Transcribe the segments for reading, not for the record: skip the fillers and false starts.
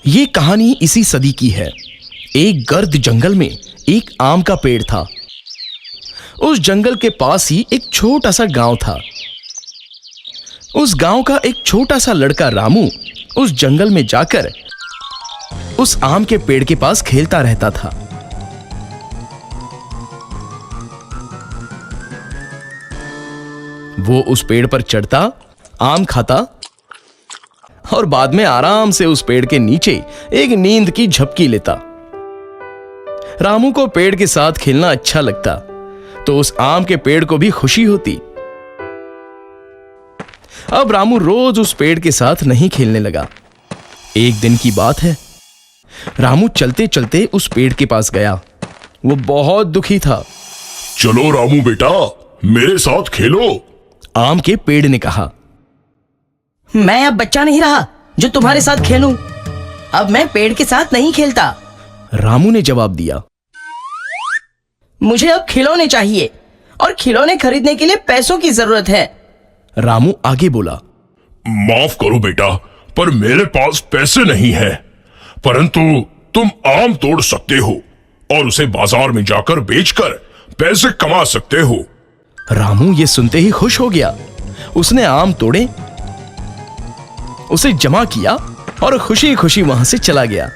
ये कहानी इसी सदी की है। एक गर्द जंगल में एक आम का पेड़ था। उस जंगल के पास ही एक छोटा सा गांव था। उस गांव का एक छोटा सा लड़का रामू उस जंगल में जाकर उस आम के पेड़ के पास खेलता रहता था। वो उस पेड़ पर चढ़ता, आम खाता और बाद में आराम से उस पेड़ के नीचे एक नींद की झपकी लेता। रामू को पेड़ के साथ खेलना अच्छा लगता, तो उस आम के पेड़ को भी खुशी होती। अब रामू रोज उस पेड़ के साथ नहीं खेलने लगा। एक दिन की बात है, रामू चलते चलते उस पेड़ के पास गया। वो बहुत दुखी था। चलो रामू बेटा, मेरे साथ खेलो। आम के पेड़ ने कहा, मैं अब बच्चा नहीं रहा जो तुम्हारे साथ खेलूं। अब मैं पेड़ के साथ नहीं खेलता। रामू ने जवाब दिया, मुझे अब खिलौने चाहिए और खिलौने खरीदने के लिए पैसों की जरूरत है। रामू आगे बोला, माफ करो बेटा, पर मेरे पास पैसे नहीं है, परंतु तुम आम तोड़ सकते हो और उसे बाजार में जाकर बेचकर पैसे कमा सकते हो। रामू ये सुनते ही खुश हो गया। उसने आम तोड़े, उसे जमा किया और खुशी खुशी वहां से चला गया।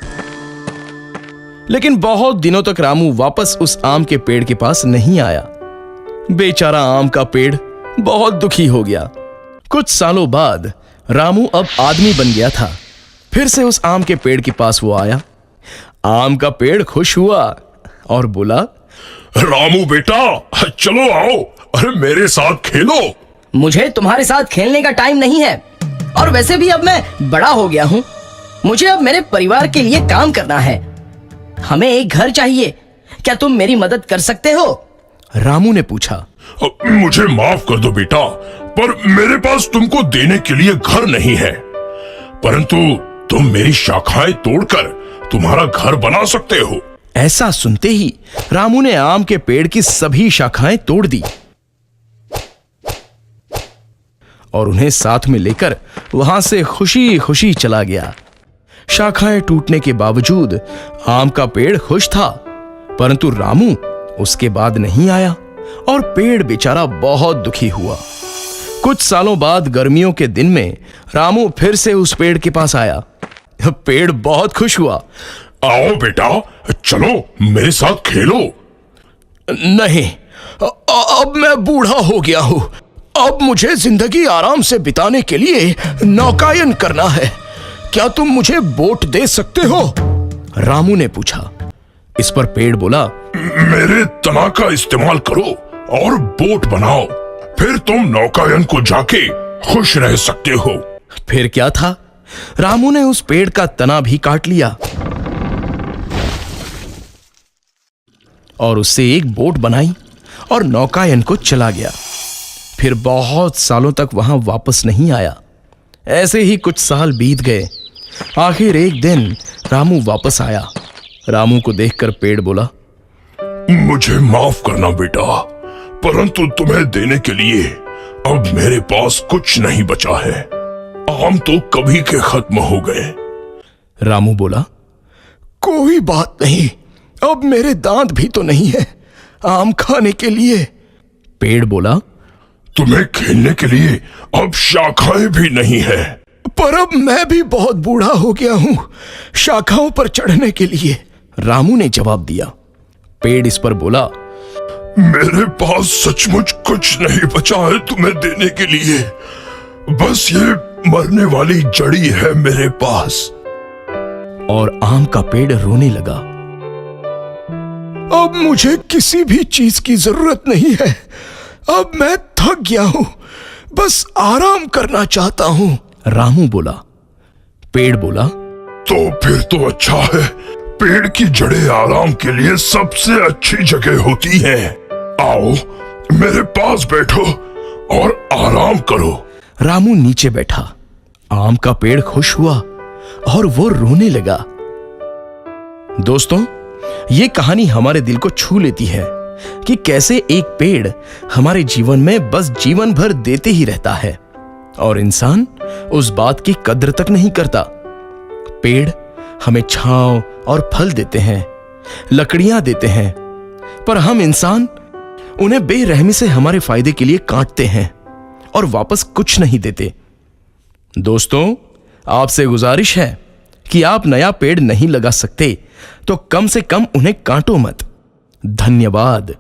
लेकिन बहुत दिनों तक रामू वापस उस आम के पेड़ के पास नहीं आया। बेचारा आम का पेड़ बहुत दुखी हो गया। कुछ सालों बाद रामू अब आदमी बन गया था। फिर से उस आम के पेड़ के पास वो आया। आम का पेड़ खुश हुआ और बोला, रामू बेटा, चलो आओ, अरे मेरे साथ खेलो। मुझे तुम्हारे साथ खेलने का टाइम नहीं है, और वैसे भी अब मैं बड़ा हो गया हूँ। मुझे अब मेरे परिवार के लिए काम करना है। हमें एक घर चाहिए, क्या तुम मेरी मदद कर सकते हो? रामू ने पूछा। मुझे माफ कर दो बेटा, पर मेरे पास तुमको देने के लिए घर नहीं है, परंतु तुम मेरी शाखाएं तोड़कर तुम्हारा घर बना सकते हो। ऐसा सुनते ही रामू ने आम के पेड़ की सभी शाखाएं तोड़ दी और उन्हें साथ में लेकर वहां से खुशी खुशी चला गया। शाखाएं टूटने के बावजूद आम का पेड़ खुश था, परंतु रामू उसके बाद नहीं आया और पेड़ बेचारा बहुत दुखी हुआ। कुछ सालों बाद गर्मियों के दिन में रामू फिर से उस पेड़ के पास आया। पेड़ बहुत खुश हुआ। आओ बेटा, चलो मेरे साथ खेलो। नहीं, अब मैं बूढ़ा हो गया हूं। अब मुझे जिंदगी आराम से बिताने के लिए नौकायन करना है। क्या तुम मुझे बोट दे सकते हो? रामू ने पूछा। इस पर पेड़ बोला, मेरे तना का इस्तेमाल करो और बोट बनाओ, फिर तुम नौकायन को जाके खुश रह सकते हो। फिर क्या था, रामू ने उस पेड़ का तना भी काट लिया और उससे एक बोट बनाई और नौकायन को चला गया। फिर बहुत सालों तक वहां वापस नहीं आया। ऐसे ही कुछ साल बीत गए। आखिर एक दिन रामू वापस आया। रामू को देखकर पेड़ बोला, मुझे माफ करना बेटा, परंतु तुम्हें देने के लिए अब मेरे पास कुछ नहीं बचा है। आम तो कभी के खत्म हो गए। रामू बोला, कोई बात नहीं, अब मेरे दांत भी तो नहीं है आम खाने के लिए। पेड़ बोला, तुम्हें खेलने के लिए अब शाखाएं भी नहीं है। पर अब मैं भी बहुत बूढ़ा हो गया हूं शाखाओं पर चढ़ने के लिए। रामू ने जवाब दिया। पेड़ इस पर बोला, मेरे पास सचमुच कुछ नहीं बचा है तुम्हें देने के लिए, बस ये मरने वाली जड़ी है मेरे पास। और आम का पेड़ रोने लगा। अब मुझे किसी भी चीज की जरूरत नहीं है। अब मैं थक गया हूं, बस आराम करना चाहता हूं। रामू बोला। पेड़ बोला, तो फिर तो अच्छा है, पेड़ की जड़ें आराम के लिए सबसे अच्छी जगह होती हैं। आओ मेरे पास बैठो और आराम करो। रामू नीचे बैठा। आम का पेड़ खुश हुआ और वो रोने लगा। दोस्तों, ये कहानी हमारे दिल को छू लेती है कि कैसे एक पेड़ हमारे जीवन में बस जीवन भर देते ही रहता है और इंसान उस बात की कद्र तक नहीं करता। पेड़ हमें छांव और फल देते हैं, लकड़ियां देते हैं, पर हम इंसान उन्हें बेरहमी से हमारे फायदे के लिए काटते हैं और वापस कुछ नहीं देते। दोस्तों, आपसे गुजारिश है कि आप नया पेड़ नहीं लगा सकते तो कम से कम उन्हें काटो मत। धन्यवाद।